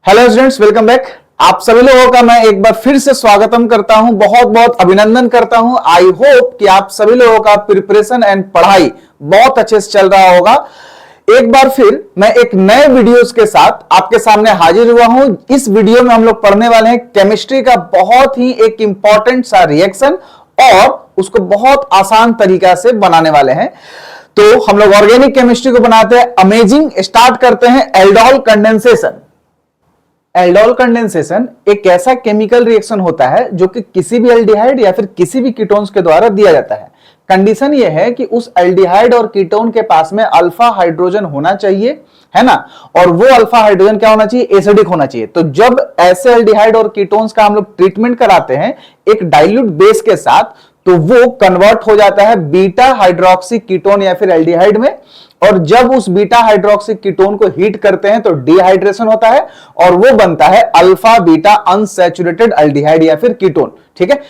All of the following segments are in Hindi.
Hello students, welcome back. आप सभी लोगों का मैं एक बार फिर से स्वागतम करता हूं, बहुत बहुत अभिनंदन करता हूं। आई होप कि आप सभी लोगों का प्रिपरेशन एंड पढ़ाई बहुत अच्छे से चल रहा होगा। एक बार फिर मैं एक नए वीडियोस के साथ आपके सामने हाजिर हुआ हूं। इस वीडियो में हम लोग पढ़ने वाले हैं केमिस्ट्री का बहुत ही एक इंपॉर्टेंट सा रिएक्शन और उसको बहुत आसान तरीका से बनाने वाले हैं। तो हम लोग ऑर्गेनिक केमिस्ट्री को बनाते हैं अमेजिंग। स्टार्ट करते हैं एल्डोल कंडेंसेशन। एल्डोल कंडेंसेशन एक ऐसा केमिकल रिएक्शन होता है जो कि किसी भी एल्डिहाइड या फिर किसी भी कीटोन्स के द्वारा दिया जाता है। कंडीशन यह है कि उस एल्डिहाइड और कीटोन के पास में अल्फा हाइड्रोजन होना चाहिए, है ना। और वो अल्फा हाइड्रोजन क्या होना चाहिए? एसिडिक होना चाहिए। तो जब ऐसे एल्डिहाइड और कीटोन्स का हम लोग ट्रीटमेंट कराते हैं एक डाइल्यूट बेस के साथ, तो वो कन्वर्ट हो जाता है बीटा हाइड्रोक्सी कीटोन या फिर एल्डिहाइड में। और जब उस बीटा हाइड्रोक्सी कीटोन को हीट करते हैं तो डिहाइड्रेशन होता है और वो बनता है अल्फा बीटा अनसैचुरेटेड एल्डिहाइड या फिर कीटोन। ठीक है,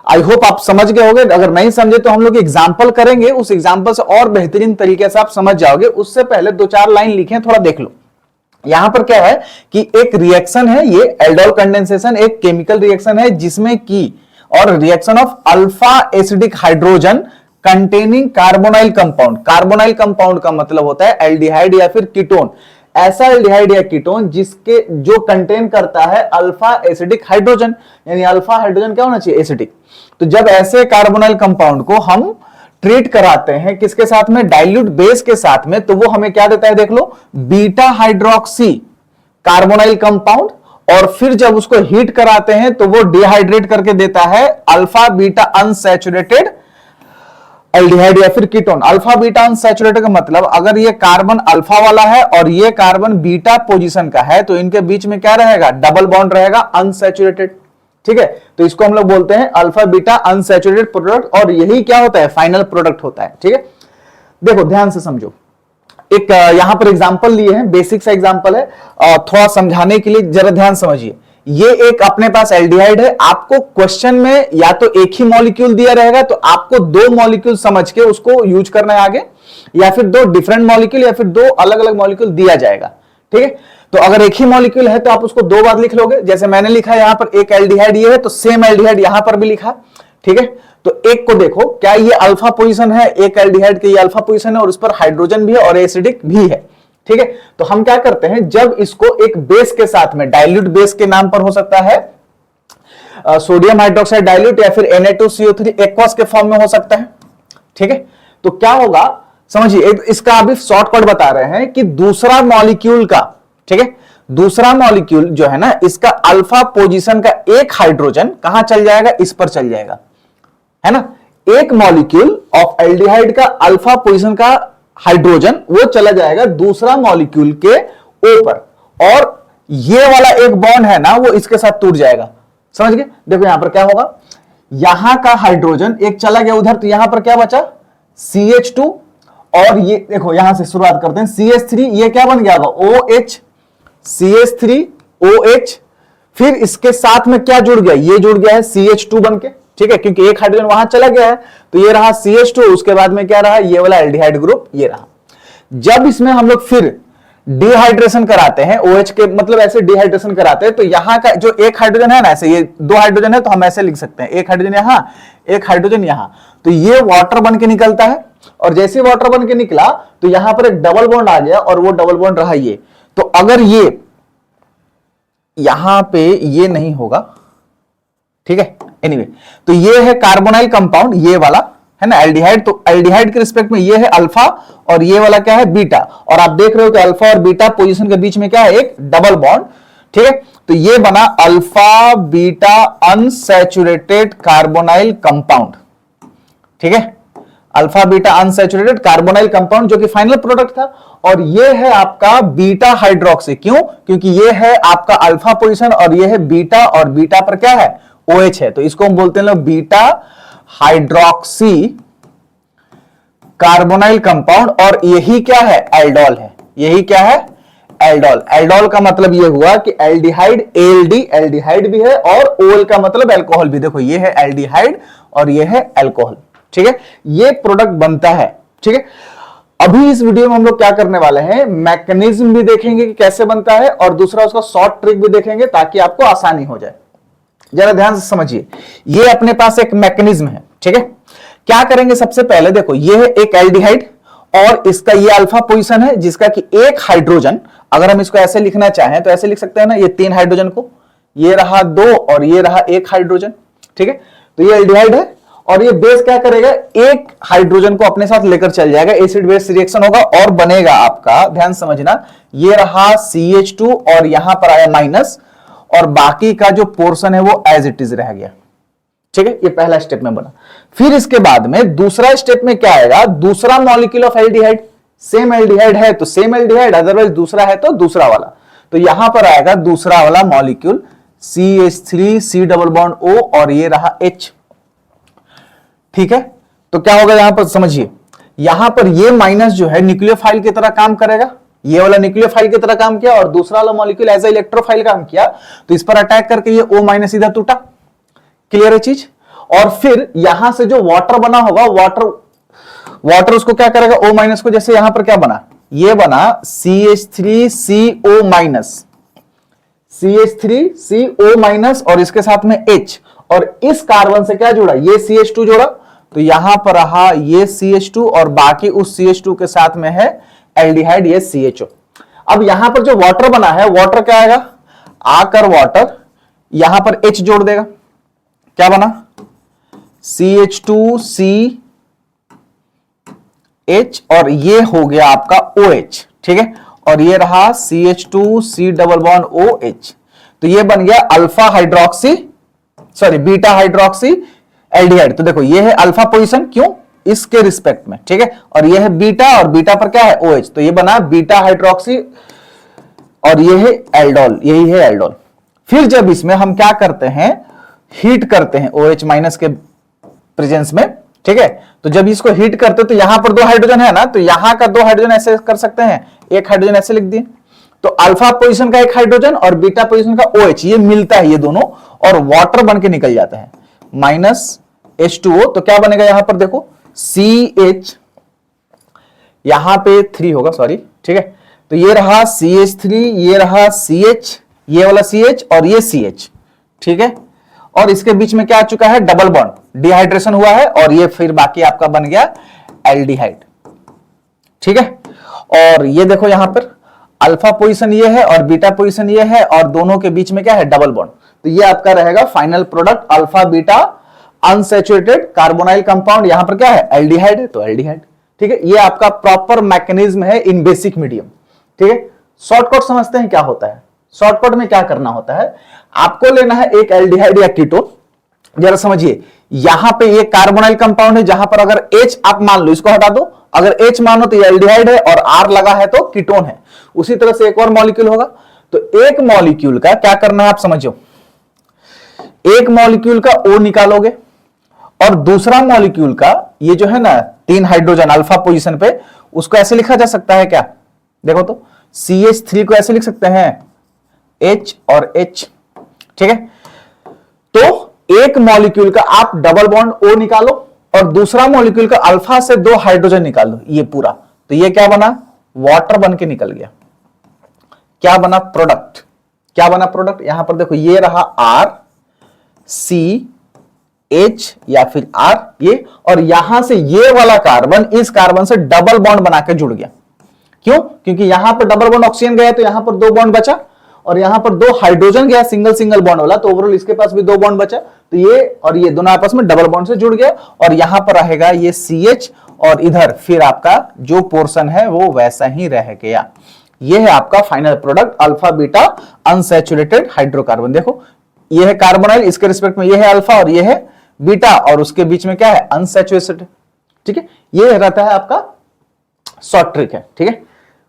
आई होप आप समझ गए होंगे। अगर नहीं समझे तो हम लोग एग्जांपल करेंगे, उस एग्जांपल से और बेहतरीन तरीके से आप समझ जाओगे। उससे पहले दो चार लाइन लिखे, थोड़ा देख लो। यहां पर क्या है कि एक रिएक्शन है, ये एल्डोल कंडेंसेशन एक केमिकल रिएक्शन है जिसमें की और reaction of alpha acidic hydrogen containing carbonyl compound. Carbonyl compound का मतलब होता है एल्डिहाइड या फिर कीटोन। ऐसा एल्डिहाइड या कीटोन जिसके जो कंटेन करता है अल्फा एसिडिक हाइड्रोजन, यानी अल्फा हाइड्रोजन क्या होना चाहिए? एसिडिक। तो जब ऐसे कार्बोनाइल कंपाउंड को हम ट्रीट कराते हैं किसके साथ में? डाइल्यूट बेस के साथ में, तो वो हमें क्या देता है? देख लो, बीटा हाइड्रोक्सी कार्बोनाइल कंपाउंड। और फिर जब उसको हीट कराते हैं तो वो डिहाइड्रेट करके देता है अल्फा बीटा अनसैचुरेटेड एल्डिहाइड या फिर कीटोन। अल्फा बीटा अनसैचुरेटेड का मतलब अगर ये कार्बन अल्फा वाला है और ये कार्बन बीटा पोजीशन का है तो इनके बीच में क्या रहेगा? डबल बॉन्ड रहेगा, अनसैचुरेटेड। ठीक है, तो इसको हम लोग बोलते हैं अल्फा बीटा अनसैचुरेटेड प्रोडक्ट और यही क्या होता है? फाइनल प्रोडक्ट होता है। ठीक है, देखो ध्यान से समझो। एक यहां पर एग्जांपल लिए हैं, बेसिक सा एग्जांपल है, थोड़ा समझाने के लिए जरा ध्यान समझिए। ये एक अपने पास एल्डिहाइड है। आपको क्वेश्चन में या तो एक ही मॉलिक्यूल दिया रहेगा तो आपको दो मॉलिक्यूल समझ के उसको यूज करना है आगे, या फिर दो डिफरेंट मॉलिक्यूल या फिर दो अलग अलग मॉलिक्यूल दिया जाएगा। ठीक है, तो अगर एक ही मॉलिक्यूल है तो आप उसको दो बार लिख लोगे। जैसे मैंने लिखा यहां पर एक एल्डिहाइड ये है तो सेम एल्डिहाइड यहां पर भी लिखा। ठीक है, तो एक को देखो, क्या ये अल्फा पोजीशन है? एक एल्डिहाइड के ये अल्फा पोजीशन है और उस पर हाइड्रोजन भी है और एसिडिक भी है। ठीक है, तो हम क्या करते हैं, जब इसको एक बेस के साथ में, डाइल्यूट बेस के नाम पर हो सकता है सोडियम हाइड्रोक्साइड डाइल्यूट या फिर Na2CO3 एक्वस के फॉर्म में हो सकता है। ठीक है, तो क्या होगा समझिए, इसका अभी शॉर्टकट बता रहे हैं कि दूसरा मॉलिक्यूल का, ठीक है, दूसरा मॉलिक्यूल जो है ना, इसका अल्फा पोजीशन का एक हाइड्रोजन कहां चल जाएगा? इस पर चल जाएगा, है ना। एक मॉलिक्यूल ऑफ एल्डिहाइड का अल्फा पोजीशन का हाइड्रोजन वो चला जाएगा दूसरा मॉलिक्यूल के ऊपर, और ये वाला एक बॉन्ड है ना वो इसके साथ टूट जाएगा। समझ गए? देखो यहां पर क्या होगा, यहां का हाइड्रोजन एक चला गया उधर, तो यहां पर क्या बचा? CH2। और ये देखो यहां से शुरुआत करते हैं, CH3, ये क्या बन गया होगा? OH, CH3OH। फिर इसके साथ में क्या जुड़ गया? ये जुड़ गया है CH2 बन के। ठीक है, क्योंकि एक हाइड्रोजन वहां चला गया है, तो ये रहा CH2। उसके बाद में क्या रहा? ये वाला एल्डिहाइड ग्रुप ये रहा। जब इसमें हम लोग फिर डिहाइड्रेशन कराते हैं, OH के मतलब ऐसे डिहाइड्रेशन कराते हैं, तो यहां का जो एक हाइड्रोजन है ना, ऐसे ये दो हाइड्रोजन है तो हम ऐसे लिख सकते हैं, एक हाइड्रोजन यहां, एक हाइड्रोजन यहां, तो ये वाटर बन के निकलता है। और जैसे वाटर बन के निकला तो यहां पर एक डबल बॉन्ड आ गया और वो डबल बॉन्ड रहा ये। तो अगर ये यहां पे ये नहीं होगा, ठीक है, एनीवे, तो ये है कार्बोनाइल कंपाउंड, ये वाला है ना एल्डिहाइड। तो एल्डिहाइड के रिस्पेक्ट में ये है अल्फा और ये वाला क्या है? बीटा। और आप देख रहे हो कि अल्फा और बीटा पोजीशन के बीच में क्या है? एक डबल बॉन्ड। ठीक है, तो ये बना alpha beta unsaturated carbonyl compound. ठीक है, alpha beta unsaturated carbonyl compound जो कि फाइनल प्रोडक्ट था। और ये है आपका बीटा हाइड्रोक्सी। क्यों? क्योंकि ये है आपका अल्फा पोजीशन और ये है बीटा, और बीटा पर क्या है? OH है। तो इसको हम बोलते हैं लोग बीटा हाइड्रोक्सी कार्बोनाइल कंपाउंड, और यही क्या है? एल्डोल है। यही क्या है? एल्डोल। एल्डोल का मतलब ये हुआ कि एल्डिहाइड, ALD एल्डिहाइड भी है, और OL का मतलब एल्कोहल भी। देखो ये है एल्डिहाइड और ये है एल्कोहल। ठीक है, ये प्रोडक्ट बनता है। ठीक है, अभी इस वीडियो में हम लोग क्या करने वाले हैं, मैकेनिज्म भी देखेंगे कि कैसे बनता है और दूसरा उसका शॉर्ट ट्रिक भी देखेंगे ताकि आपको आसानी हो जाए। जरा ध्यान से समझिए, ये अपने पास एक मैकेनिज्म है, ठीक है। क्या करेंगे, सबसे पहले देखो ये है एक एल्डिहाइड और इसका ये अल्फा पोजीशन है जिसका कि एक हाइड्रोजन, अगर हम इसको ऐसे लिखना चाहें तो ऐसे लिख सकते हैं ना, ये 3 हाइड्रोजन को, ये रहा 2 और ये रहा 1 हाइड्रोजन, ठीक है। तो ये एल्डिहाइड है और ये बेस क्या करेगा, एक हाइड्रोजन को अपने साथ लेकर चल जाएगा, एसिड बेस रिएक्शन होगा और बनेगा आपका, ध्यान समझना, ये रहा CH2 और यहां पर आया माइनस और बाकी का जो पोर्शन है वो एज इट इज रह गया, ठीक है। ये पहला स्टेप में बना। फिर इसके बाद में दूसरा स्टेप में क्या आएगा, दूसरा molecule of aldehyde, same aldehyde है तो सेम एल्डिहाइड, अदरवाइज दूसरा है तो दूसरा वाला, तो यहां पर आएगा दूसरा वाला molecule CH3 C double bond O और ये रहा H, ठीक है। तो क्या होगा यहां पर समझिए, यहां पर ये माइनस जो है न्यूक्लियोफाइल की तरह काम करेगा, ये वाला न्यूक्लियोफाइल की तरह काम किया और दूसरा वाला मॉलिक्यूल एज ए इलेक्ट्रोफाइल काम किया, तो इस पर अटैक करके ये O माइनस इधर टूटा, क्लियर है चीज। और फिर यहां से जो वाटर बना होगा, वाटर उसको क्या करेगा, O माइनस को, जैसे यहां पर क्या बना, ये बना CH3CO माइनस, CH3CO माइनस और इसके साथ में H, और इस कार्बन से क्या जुड़ा, ये CH2 जोड़ा, तो यहां पर रहा ये CH2 और बाकी उस CH2 के साथ में है एल्डिहाइड, ये CHO। अब यहां पर जो वाटर बना है, वाटर क्या आएगा, आकर वाटर यहां पर H जोड़ देगा, क्या बना CH2CH और ये हो गया आपका OH, ठीक है। और ये रहा CH2C डबल बॉन्ड OH, तो ये बन गया alpha hydroxy, sorry beta hydroxy aldehyde. तो देखो ये है अल्फा पोजीशन, क्यों, इसके रिस्पेक्ट में, ठीक है। और ये है बीटा और बीटा पर क्या है OH, तो ये बना बीटा हाइड्रोक्सी और ये है एल्डोल, यही है एल्डोल। फिर जब इसमें हम क्या करते हैं, हीट करते हैं OH माइनस के प्रेजेंस में, ठीक है। तो जब इसको हीट करते तो यहां पर 2 हाइड्रोजन है ना, तो यहां का 2 हाइड्रोजन ऐसे कर सकते हैं, एक हाइड्रोजन ऐसे लिख दिए, तो अल्फा पोजीशन का एक हाइड्रोजन और बीटा पोजीशन का OH, ये मिलता है ये दोनों और वाटर बन के निकल जाता है, माइनस H2O। तो क्या बनेगा यहां पर देखो CH, यहां पे 3 होगा, सॉरी, ठीक है। तो ये रहा CH3, ये रहा CH, ये वाला CH और ये CH, ठीक है। और इसके बीच में क्या आ चुका है, डबल बॉन्ड, डिहाइड्रेशन हुआ है और ये फिर बाकी आपका बन गया एल्डिहाइड, ठीक है। और ये देखो यहां पर अल्फा पोजीशन ये है और बीटा पोजीशन ये है और दोनों के बीच में क्या है, डबल बॉन्ड, तो ये आपका रहेगा final product alpha beta unsaturated carbonyl compound, यहां पर क्या है एल्डिहाइड है तो एल्डिहाइड, ठीक है। ये आपका प्रॉपर मैकेनिज्म है इन बेसिक मीडियम, ठीक है। शॉर्टकट समझते हैं क्या होता है, शॉर्टकट में क्या करना होता है, आपको लेना है एक एल्डिहाइड या कीटोन, जरा समझिए, यहां पे ये कार्बोनाइल कंपाउंड है, जहां पर अगर H आप मान लो, इसको हटा दो, अगर H मानो तो ये एल्डिहाइड है और R लगा है तो कीटोन है। उसी तरह से एक और मॉलिक्यूल होगा, तो एक मॉलिक्यूल का क्या करना है आप समझो, एक मॉलिक्यूल का O निकालोगे और दूसरा मॉलिक्यूल का ये जो है ना 3 हाइड्रोजन अल्फा पोजीशन पे, उसको ऐसे लिखा जा सकता है क्या, देखो तो CH3 को ऐसे लिख सकते हैं H और H, ठीक है। तो एक मॉलिक्यूल का आप डबल बॉन्ड O निकालो और दूसरा मॉलिक्यूल का अल्फा से 2 हाइड्रोजन निकालो, ये पूरा, तो ये क्या बना, वाटर बन के निकल गया, क्या बना, प्रोडक्ट, क्या बना प्रोडक्ट, यहां पर देखो ये रहा R C H या फिर R ये, और यहां से ये वाला कार्बन इस कार्बन से डबल बॉन्ड बना के जुड़ गया, क्यों, क्योंकि यहां पर डबल बॉन्ड ऑक्सीजन गया तो यहां पर 2 बॉन्ड बचा और यहां पर 2 हाइड्रोजन गया सिंगल सिंगल बॉन्ड वाला, तो ओवरऑल इसके पास भी 2 बॉन्ड बचा, तो ये और ये दोनों आपस में डबल बॉन्ड से जुड़ गया और यहां पर रहेगा ये CH और इधर फिर आपका जो पोर्शन है वो वैसा ही रह गया। ये है आपका final product alpha beta unsaturated hydrocarbon. देखो ये है कार्बोनाइल, इसके रिस्पेक्ट में ये है अल्फा और ये है बीटा और उसके बीच में क्या है अनसैचुरेटेड, ठीक है। ये रहता है आपका शॉर्ट ट्रिक है, ठीक है।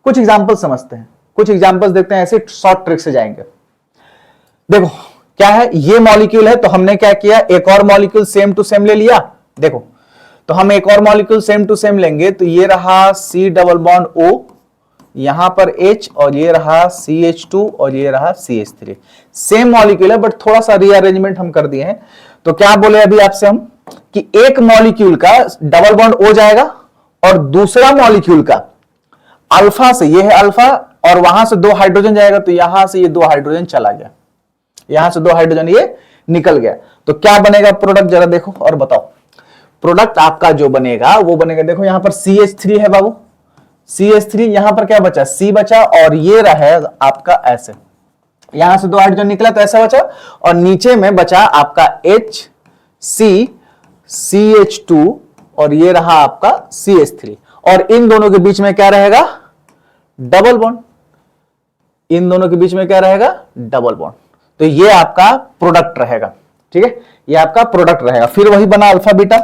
कुछ एग्जांपल समझते हैं, कुछ एग्जांपल्स देखते हैं, ऐसे शॉर्ट ट्रिक से जाएंगे। देखो क्या है, ये मॉलिक्यूल है तो हमने क्या किया, एक और मॉलिक्यूल सेम टू सेम ले लिया, देखो तो हम एक और मॉलिक्यूल सेम टू सेम लेंगे, तो ये रहा C डबल बॉन्ड O, यहां पर H और ये रहा CH2 और ये रहा CH3, सेम मॉलिक्यूल है बट थोड़ा सा रीअरेंजमेंट हम कर दिए हैं। तो क्या बोले अभी आपसे हम कि एक मॉलिक्यूल का डबल बॉन्ड O जाएगा और दूसरा मॉलिक्यूल का अल्फा से, ये है अल्फा, और वहां से 2 हाइड्रोजन जाएगा, तो यहां से ये 2 हाइड्रोजन चला गया, यहां से 2 हाइड्रोजन ये निकल गया, तो क्या बनेगा प्रोडक्ट, जरा देखो और बताओ। प्रोडक्ट आपका जो बनेगा वो बनेगा, देखो यहां पर CH3 है बाबू, CH3, यहां पर क्या बचा, C बचा, और ये रहेगा आपका ऐसे, यहां से 2 हाइड्रोजन निकला तो ऐसा बचा, और नीचे में बचा आपका HCCH2, और ये रहा आपका CH3, और इन दोनों के बीच में क्या रहेगा, डबल बॉन्ड, इन दोनों के बीच में क्या रहेगा, डबल बॉन्ड, तो ये आपका प्रोडक्ट रहेगा, ठीक है, ये आपका प्रोडक्ट रहेगा। फिर वही बना अल्फा बीटा,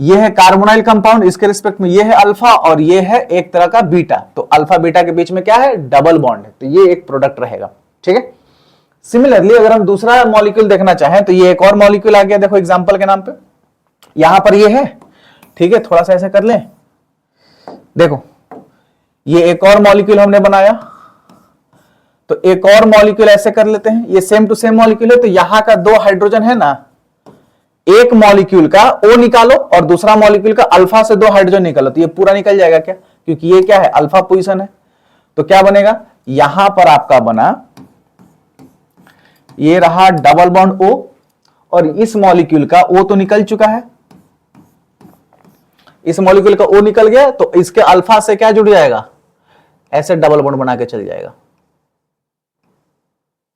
ये है कार्बोनाइल कंपाउंड, इसके रिस्पेक्ट में ये है अल्फा और ये है एक तरह का बीटा, तो अल्फा बीटा के बीच में क्या है, डबल बॉन्ड है, तो ये एक प्रोडक्ट रहेगा, ठीक है। सिमिलरली अगर हम दूसरा मॉलिक्यूल देखना चाहें तो ये एक और मॉलिक्यूल आ गया, देखो एग्जांपल के नाम पे, यहां पर ये है, ठीक है, थोड़ा सा ऐसे कर लें, देखो ये एक और मॉलिक्यूल हमने बनाया, तो एक और मॉलिक्यूल ऐसे कर लेते हैं, ये सेम टू सेम मॉलिक्यूल है, तो यहां का 2 हाइड्रोजन है ना, एक मॉलिक्यूल का O निकालो और दूसरा मॉलिक्यूल का अल्फा से 2 हाइड्रोजन निकालो, तो ये पूरा निकल जाएगा क्या, क्योंकि ये क्या है, अल्फा पोजीशन है, तो क्या बनेगा, यहां पर आपका बना, ये रहा डबल बॉन्ड O, और इस मॉलिक्यूल का O तो निकल चुका है, इस मॉलिक्यूल का O निकल गया, तो इसके अल्फा से क्या जुड़ जाएगा, ऐसे डबल बॉन्ड बना के चल जाएगा,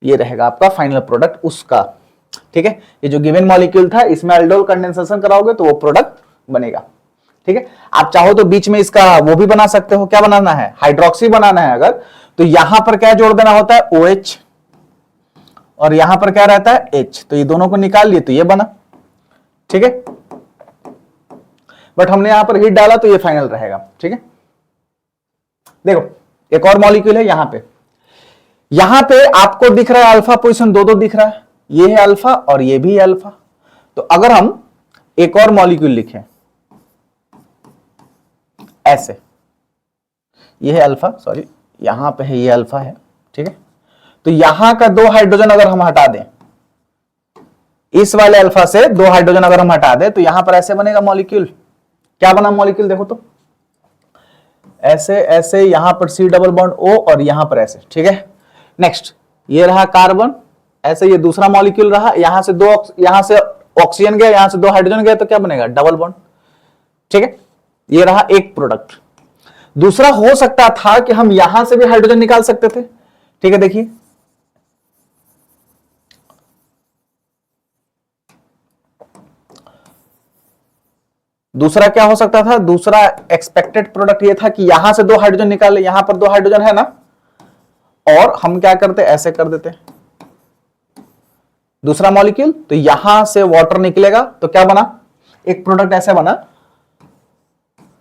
ये रहेगा आपका फाइनल प्रोडक्ट उसका, ठीक है। ये जो गिवन मॉलिक्यूल था इसमें एल्डोल कंडेंसेशन कराओगे तो वो प्रोडक्ट बनेगा, ठीक है। आप चाहो तो बीच में इसका वो भी बना सकते हो, क्या बनाना है, हाइड्रोक्सी बनाना है अगर, तो यहां पर क्या जोड़ देना होता है, OH, और यहां पर क्या रहता है, H, तो ये दोनों को निकाल लिए तो ये बना, ठीक है, बट हमने यहां पर हीट डाला तो ये फाइनल रहेगा, ठीक है। देखो एक और मॉलिक्यूल है यहां पे आपको दिख रहा है अल्फा पोजीशन 2-2 दिख रहा है, ये है अल्फा और ये भी है अल्फा, तो अगर हम एक और मॉलिक्यूल लिखें ऐसे, ये है अल्फा, सॉरी यहां पे है ये अल्फा है, ठीक है, तो यहां का 2 हाइड्रोजन अगर हम हटा दें, इस वाले अल्फा से 2 हाइड्रोजन अगर हम हटा दें, तो यहां पर ऐसे बनेगा मॉलिक्यूल, क्या बना मॉलिक्यूल, देखो तो ऐसे ऐसे, यहां पर C डबल बॉन्ड O और यहां पर ऐसे, ठीक है। नेक्स्ट ये रहा कार्बन, ऐसे ये दूसरा मॉलिक्यूल रहा, यहां से यहां से ऑक्सीजन गया, यहां से 2 हाइड्रोजन गया, तो क्या बनेगा, डबल बॉन्ड, ठीक है। ये रहा एक प्रोडक्ट। दूसरा हो सकता था कि हम यहां से भी हाइड्रोजन निकाल सकते थे, ठीक है, देखिए दूसरा क्या हो सकता था, दूसरा एक्सपेक्टेड प्रोडक्ट ये था कि यहां से 2 हाइड्रोजन निकाले, यहां पर 2 हाइड्रोजन है ना, और हम क्या करते, ऐसे कर देते दूसरा मॉलिक्यूल, तो यहां से वाटर निकलेगा, तो क्या बना, एक प्रोडक्ट ऐसे बना,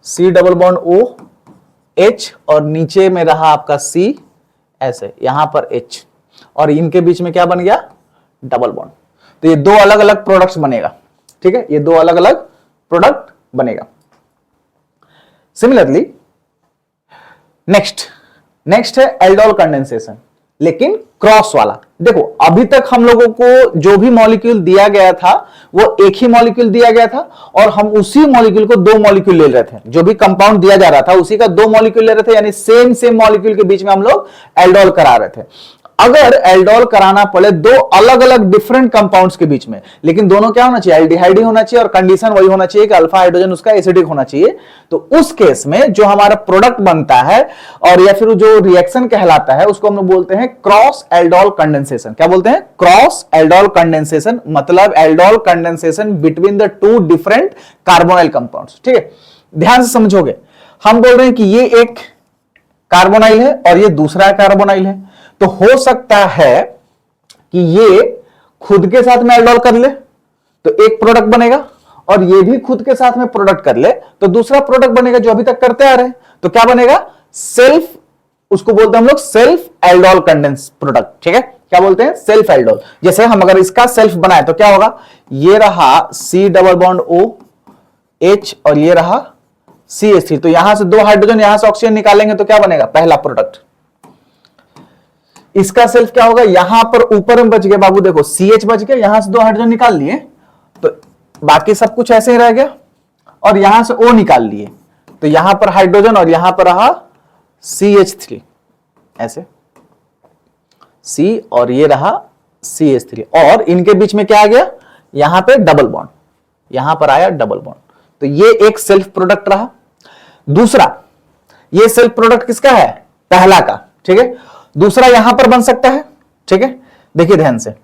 C double bond O H, और नीचे में रहा आपका C, ऐसे यहां पर H, और इनके बीच में क्या बन गया, डबल बॉन्ड, तो ये 2 अलग अलग प्रोडक्ट्स बनेगा, ठीक है, ये 2 अलग अलग प्रोडक्ट बनेगा। सिमिलरली नेक्स्ट है एल्डोल कंडेंसेशन, लेकिन क्रॉस वाला। देखो अभी तक हम लोगों को जो भी मॉलिक्यूल दिया गया था वो एक ही मॉलिक्यूल दिया गया था, और हम उसी मॉलिक्यूल को 2 मॉलिक्यूल ले रहे थे, जो भी कंपाउंड दिया जा रहा था उसी का 2 मॉलिक्यूल ले रहे थे, यानी सेम मॉलिक्यूल के बीच में हम लोग एल्डोल करा रहे थे। अगर एल्डोल कराना पड़े 2 अलग अलग डिफरेंट कंपाउंड्स के बीच में, लेकिन दोनों क्या होना चाहिए, एल्डिहाइड ही होना चाहिए, और कंडीशन वही होना चाहिए कि अल्फा हाइड्रोजन उसका एसिडिक होना चाहिए, तो उस केस में जो हमारा प्रोडक्ट बनता है और या फिर जो रिएक्शन कहलाता है उसको हम लोग बोलते हैं क्रॉस एल्डोल कंडेंसेशन। क्या बोलते हैं, क्रॉस एल्डोल कंडेंसेशन, मतलब aldol condensation between the 2 different carbonyl compounds, ठीक है। ध्यान से समझोगे, हम बोल रहे हैं कि ये एक कार्बोनाइल है और ये दूसरा कार्बोनाइल है, तो हो सकता है कि ये खुद के साथ में एल्डोल कर ले तो एक प्रोडक्ट बनेगा, और ये भी खुद के साथ में प्रोडक्ट कर ले तो दूसरा प्रोडक्ट बनेगा, जो अभी तक करते आ रहे हैं, तो क्या बनेगा, सेल्फ, उसको बोलते हैं हम लोग सेल्फ एल्डोल कंडेंस प्रोडक्ट, ठीक है। क्या बोलते हैं, सेल्फ एल्डोल। जैसे हम अगर इसका सेल्फ बनाए तो क्या होगा, ये रहा C double bond O H और ये रहा CH3, तो यहां से 2 हाइड्रोजन, यहां से ऑक्सीजन निकालेंगे तो क्या बनेगा, पहला प्रोडक्ट। इसका सेल्फ क्या होगा, यहां पर ऊपर में बच गया बाबू, देखो CH बच गया, यहां से 2 हाइड्रोजन निकाल लिए तो बाकी सब कुछ ऐसे ही रह गया, और यहां से O निकाल लिए तो यहां पर हाइड्रोजन और यहां पर रहा CH3, ऐसे C और ये रहा CH3, और इनके बीच में क्या आ गया, यहां पे डबल बॉन्ड, यहां पर आया डबल बॉन्ड। तो ये एक सेल्फ प्रोडक्ट रहा। दूसरा, ये सेल्फ प्रोडक्ट किसका है, पहला का, ठीक है। दूसरा यहां पर बन सकता है, ठीक है। देखिए ध्यान से,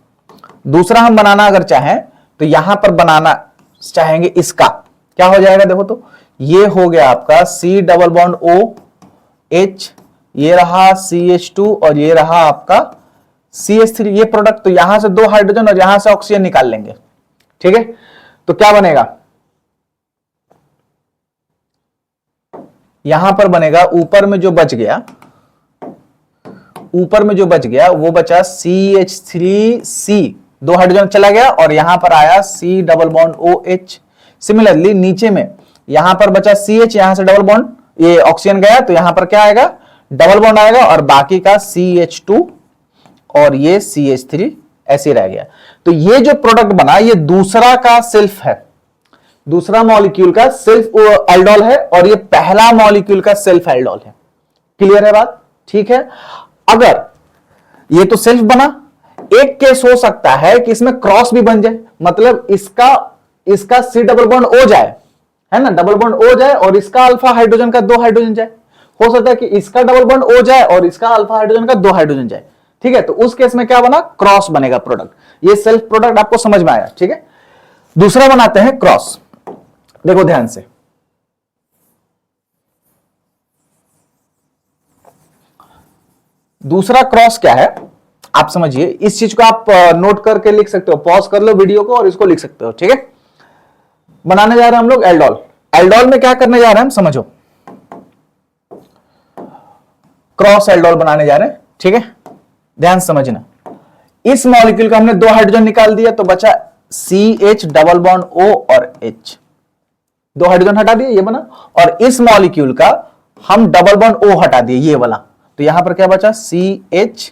दूसरा हम बनाना अगर चाहें तो यहां पर बनाना चाहेंगे, इसका क्या हो जाएगा, देखो तो ये हो गया आपका C डबल बॉन्ड OH, ये रहा CH2 और ये रहा आपका CH3, ये प्रोडक्ट। तो यहां से 2 हाइड्रोजन और यहां से ऑक्सीजन निकाल लेंगे, ठीक है। तो क्या बनेगा, यहां पर बनेगा, ऊपर में जो बच गया, ऊपर में जो बच गया वो बचा CH3C, 2 हाइड्रोजन चला गया और यहां पर आया C double bond OH। Similarly नीचे में यहां पर बचा CH, यहां से डबल बॉन्ड, ये ऑक्सीजन गया तो यहां पर क्या आएगा, डबल बॉन्ड आएगा, और बाकी का CH2 और ये CH3 ऐसे रह गया। तो ये जो प्रोडक्ट बना ये दूसरा का सेल्फ है, दूसरा मॉलिक्यूल का सेल्फ एल्डोल है, और ये पहला मॉलिक्यूल का सेल्फ एल्डोल है। क्लियर है बात, ठीक है। अगर ये तो सेल्फ बना, एक केस हो सकता है कि इसमें क्रॉस भी बन जाए, मतलब इसका C डबल बॉन्ड O जाए, है ना, डबल बॉन्ड O जाए और इसका अल्फा हाइड्रोजन का 2 हाइड्रोजन जाए। हो सकता है कि इसका डबल बॉन्ड O जाए और इसका अल्फा हाइड्रोजन का 2 हाइड्रोजन जाए, ठीक है। तो उस केस में क्या बना, क्रॉस बनेगा प्रोडक्ट। ये सेल्फ प्रोडक्ट आपको समझ में आया, ठीक है। दूसरा बनाते हैं क्रॉस, देखो ध्यान से, दूसरा क्रॉस क्या है आप समझिए, इस चीज को आप नोट करके लिख सकते हो, पॉज कर लो वीडियो को और इसको लिख सकते हो, ठीक है। बनाने जा रहे हैं हम लोग एल्डोल। एल्डोल में क्या करने जा रहे हैं हम, समझो, क्रॉस एल्डोल बनाने जा रहे हैं, ठीक है। ध्यान समझना, इस मॉलिक्यूल का हमने 2 हाइड्रोजन निकाल दिया तो बचा CH डबल बॉन्ड O और H, 2 हाइड्रोजन हटा दिए, ये बना, और इस मॉलिक्यूल का हम डबल बॉन्ड O हटा दिए, ये वाला। तो यहां पर क्या बचा, CH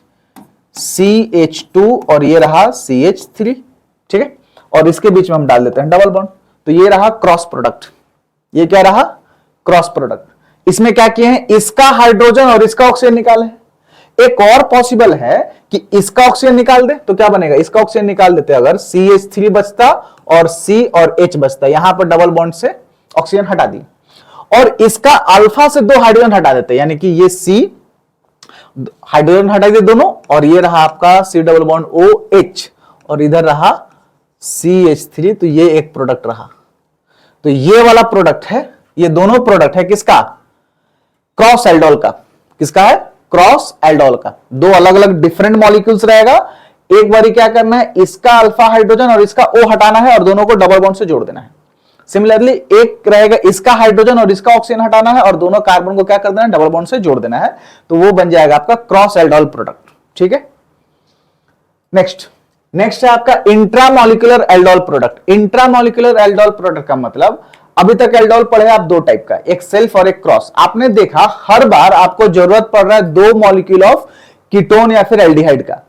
CH2 और ये रहा CH3, ठीक है। और इसके बीच में हम डाल देते हैं डबल बॉन्ड, तो ये रहा क्रॉस प्रोडक्ट। ये क्या रहा, क्रॉस प्रोडक्ट। इसमें क्या किए हैं, इसका हाइड्रोजन और इसका ऑक्सीजन निकाले। एक और पॉसिबल है कि इसका ऑक्सीजन निकाल दे तो क्या बनेगा, इसका ऑक्सीजन निकाल देते अगर CH3 बचता और C और H बचता, यहां पर डबल बॉन्ड से ऑक्सीजन हटा दी, और इसका अल्फा से 2 हाइड्रोजन हटा देते, यानी कि ये C हाइड्रोजन हटा दिए दोनों, और ये रहा आपका C डबल बॉन्ड OH और इधर रहा CH3, तो ये एक प्रोडक्ट रहा। तो ये वाला प्रोडक्ट है, ये दोनों प्रोडक्ट है किसका, क्रॉस एल्डोल का। किसका है, क्रॉस एल्डोल का। 2 अलग अलग डिफरेंट मॉलिक्यूल्स रहेगा, एक बारी क्या करना है, इसका अल्फा हाइड्रोजन और इसका O हटाना है और दोनों को डबल बॉन्ड से जोड़ देना है। सिमिलरली एक रहेगा, इसका हाइड्रोजन और इसका ऑक्सीजन हटाना है और दोनों कार्बन को क्या कर देना है, डबल बॉन्ड से जोड़ देना है, तो वो बन जाएगा आपका क्रॉस एल्डोल प्रोडक्ट, ठीक है। नेक्स्ट है आपका intramolecular aldol product. Intramolecular aldol product का मतलब, अभी तक एल्डोल पढ़े आप 2 टाइप का, एक सेल्फ और एक क्रॉस। आपने देखा हर बार आपको जरूरत पड़ रहा है 2 मॉलिक्यूल ऑफ कीटोन या फिर एल्डिहाइड का।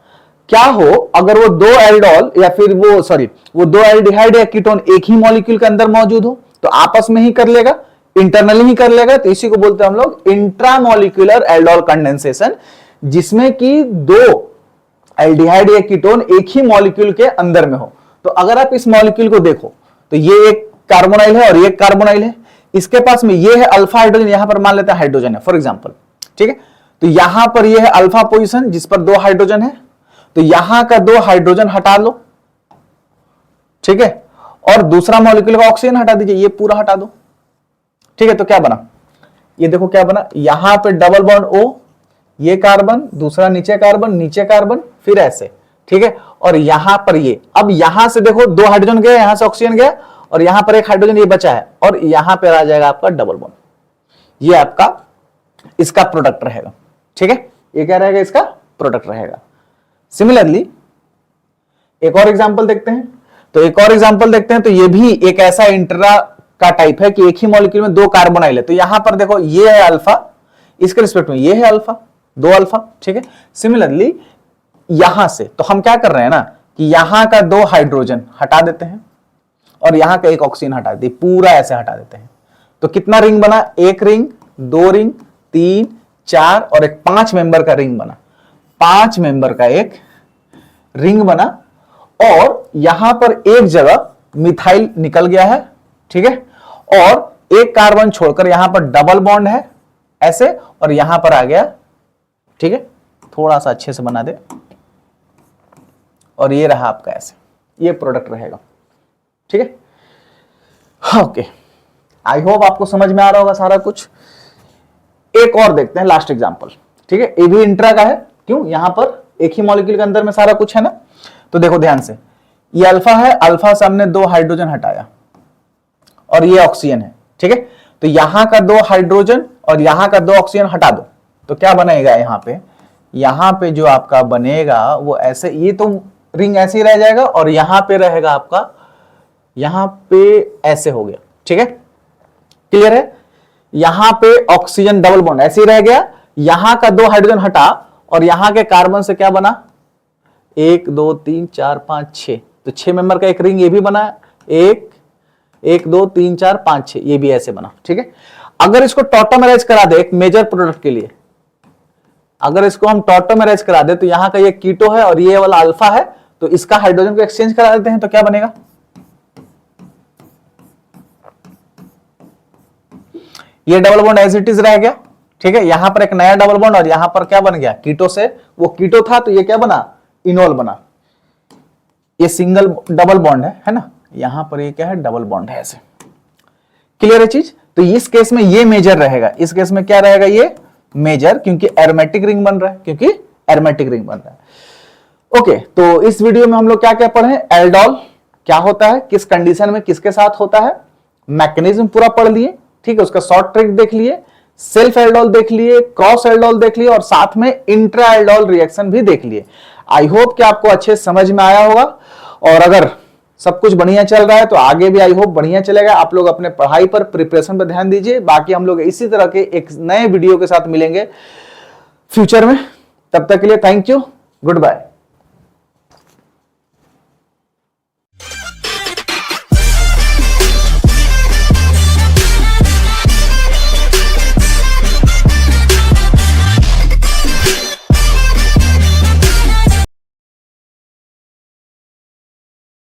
क्या हो अगर वो 2 एल्डोल या फिर वो 2 एल्डिहाइड या कीटोन एक ही मॉलिक्यूल के अंदर मौजूद हो, तो आपस में ही कर लेगा, इंटरनली ही कर लेगा, तो इसी को बोलते हैं हम लोग इंट्रामोलिकुलर एल्डोल कंडेंसेशन, जिसमें कि 2 एल्डिहाइड या कीटोन एक ही मॉलिक्यूल के अंदर में हो। तो अगर आप इस मॉलिक्यूल को देखो तो ये एक कार्बोनाइल है और ये कार्बोनाइल है, इसके पास में ये है अल्फा हाइड्रोजन, यहां पर मान लेते हैं हाइड्रोजन है फॉर एग्जांपल, ठीक है। तो यहां पर ये है अल्फा पोजीशन जिस पर 2 हाइड्रोजन है, तो यहां का 2 हाइड्रोजन हटा लो, ठीक है, और दूसरा मॉलिक्यूल का ऑक्सीजन हटा दीजिए, ये पूरा हटा दो, ठीक है। तो क्या बना, ये देखो क्या बना, यहां पे डबल बॉन्ड O, ये कार्बन, दूसरा नीचे कार्बन, फिर ऐसे, ठीक है। और यहां पर ये, अब यहां से देखो 2 हाइड्रोजन गए, यहां से ऑक्सीजन गया और यहां पर एक हाइड्रोजन ये बचा है, और यहां पर आ जाएगा आपका डबल बॉन्ड, ये आपका इसका प्रोडक्ट रहेगा, ठीक है। ये क्या रहेगा, इसका प्रोडक्ट रहेगा। सिमिलरली एक और एग्जांपल देखते हैं, तो ये भी एक ऐसा इंट्रा का टाइप है कि एक ही मॉलिक्यूल में 2 कार्बोनाइल है। तो यहां पर देखो ये है अल्फा, इसके रिस्पेक्ट में ये है अल्फा, 2 अल्फा, ठीक है। सिमिलरली यहां से तो हम क्या कर रहे हैं ना कि यहां का 2 हाइड्रोजन हटा देते हैं और यहां का एक ऑक्सीजन हटा देते हैं, पूरा ऐसे हटा देते हैं। तो कितना रिंग बना, एक रिंग, दो रिंग, तीन, चार और एक 5 मेंबर का रिंग बना, 5 मेंबर का एक रिंग बना। और यहां पर एक जगह मिथाइल निकल गया है, ठीक है, और एक कार्बन छोड़कर यहां पर डबल बॉन्ड है ऐसे, और यहां पर आ गया, ठीक है, थोड़ा सा अच्छे से बना दे, और ये रहा आपका ऐसे, ये प्रोडक्ट रहेगा, ठीक है। ओके, आई होप आपको समझ में आ रहा होगा सारा कुछ। एक और देखते हैं लास्ट एग्जांपल, ठीक है, ये भी इंट्रा का है, क्यों, यहां पर एक ही मॉलिक्यूल के अंदर में सारा कुछ है ना। तो देखो ध्यान से, ये अल्फा है, अल्फा से हमने 2 हाइड्रोजन हटाया और ये ऑक्सीजन है, ठीक है। तो यहां का 2 हाइड्रोजन और यहां का 2 ऑक्सीजन हटा दो, तो क्या बनेगा यहां पे जो आपका बनेगा वो ऐसे, ये तो रिंग ऐसे ही रह जाएगा, और यहां पे रहेगा आपका, यहां पे ऐसे हो गया, ठीक है, क्लियर है। यहां पे ऑक्सीजन डबल बॉन्ड ऐसे ही रह गया, यहां का 2 हाइड्रोजन हटा और यहां के कार्बन से क्या बना, 1 2 3 4 5 6, तो 6 मेंबर का एक रिंग ये भी बना, 1 1 2 3 4 5 6, ये भी ऐसे बना, ठीक है। अगर इसको टॉटोमेराइज करा दे एक मेजर प्रोडक्ट के लिए, अगर इसको हम टॉटोमेराइज करा दे, तो यहां का ये कीटो है और ये वाला अल्फा है, तो इसका हाइड्रोजन को एक्सचेंज करा देते हैं, तो क्या बनेगा, ये double bond as it is रह गया, ठीक है। यहां पर एक नया डबल बॉन्ड और यहां पर क्या बन गया, कीटो से वो कीटो था तो ये क्या बना, इनोल बना। ये सिंगल डबल बॉन्ड है ना, यहां पर ये क्या है, डबल बॉन्ड है ऐसे, क्लियर है चीज। तो इस केस में ये मेजर रहेगा, इस केस में क्या रहेगा, ये मेजर, क्योंकि एरोमेटिक रिंग बन रहा है, क्योंकि एरोमेटिक रिंग बन रहा है। ओके, तो इस वीडियो में हम लोग क्या क्या पढ़े, एल्डोल क्या होता है, किस कंडीशन में किसके साथ होता है, मैकेनिज्म पूरा पढ़ लिए, ठीक है, उसका शॉर्ट ट्रिक देख लिए, सेल्फ एल्डोल देख लिए, क्रॉस एल्डोल देख लिए, और साथ में इंट्रा एल्डोल रिएक्शन भी देख लिए। आई होप कि आपको अच्छे समझ में आया होगा, और अगर सब कुछ बढ़िया चल रहा है तो आगे भी आई होप बढ़िया चलेगा। आप लोग अपने पढ़ाई पर, प्रिपरेशन पर ध्यान दीजिए। बाकी हम लोग इसी तरह के एक नए वीडियो के साथ मिलेंगे फ्यूचर में, तब तक के लिए थैंक यू, गुड बाय।